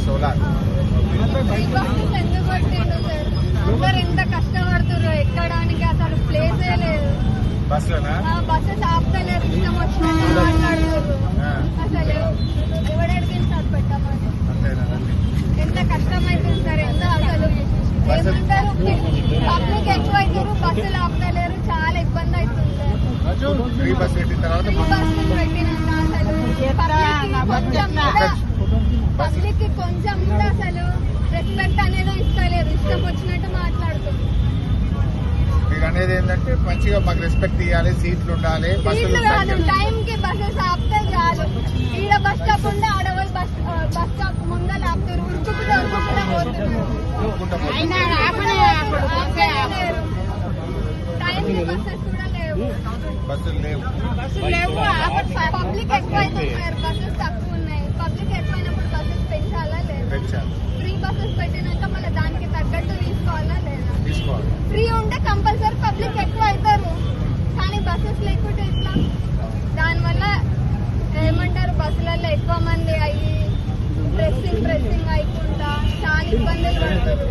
Solar. అందరు ఎంత కష్టపడుతున్నారు ఎక్కడానికి, అసలు ప్లేసే లేదు. బస్సులోనా? బస్సెస్ ఆపుతలేరు, ఇష్టం వచ్చినట్టు మాట్లాడుతున్నారు. అసలు ఎవడడిగింది సార్ పెట్టమని. ఎంత కష్టమైతుంది సార్, ఎంత అసలు ఏమంటారు, పబ్లిక్ ఎక్కువైతారు, బస్సులు ఆపుతలేరు, చాలా ఇబ్బంది అవుతుంది సార్. ఫ్రీ బస్ పెట్టిన తర్వాత పబ్లిక్ కి కొంచెం కూడా అసలు రెస్పెక్ట్ అనేది ఇస్తలేరు, ఇష్టం వచ్చినట్టు మాట్లాడుతుంది. మీరు అనేది ఏంటంటే మంచిగా మాకు రెస్పెక్ట్ ఇవ్వాలి, సీట్లు ఉండాలి, టైం కి బస్సెస్ ఆపితే చాలు. ఈడ బస్ స్టాప్ ఉంటే ఆడవాళ్ళు బస్ స్టాప్ ముందర ఆపుతారు, ఉరుకుకుంటూ టైం కి బస్సెస్ కూడా లేవు, బస్సులు లేవు. పబ్లిక్ ఎక్కువ అవుతుంది సార్, బస్సెస్ తక్కువ ఉన్నాయి. పబ్లిక్ ఎక్కువైనప్పుడు బస్సెస్ పెంచాలా లేదా? ఫ్రీ బస్సెస్ పెట్టినాక మళ్ళీ దానికి తగ్గట్టు తీసుకోవాలా లేదా? ఫ్రీ ఉంటే కంపల్సరీ పబ్లిక్ ఎక్కువ అవుతారు, కానీ బస్సెస్ లేకుంటే ఇట్లా. దానివల్ల ఏమంటారు, బస్సులలో ఎక్కువ మంది అయ్యి ప్రెస్సింగ్ అయ్యకుండా చాలా ఇబ్బందులు పడుతుంది.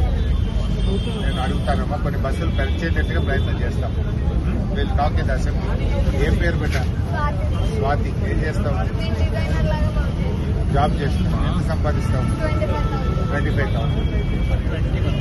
నేను అడుగుతానమ్మా, కొన్ని బస్సులు పెంచేటట్టుగా ప్రయత్నం చేస్తాం. వీళ్ళు టాక్ ఇన్ అసెంబ్లీ. ఏం పేరు పెట్టా? స్వాతి. ఏం చేస్తావు? డిజైనర్ లాగా జాబ్ చేస్తావు. ఎంత సంపాదిస్తావు? 25,000. 25,000.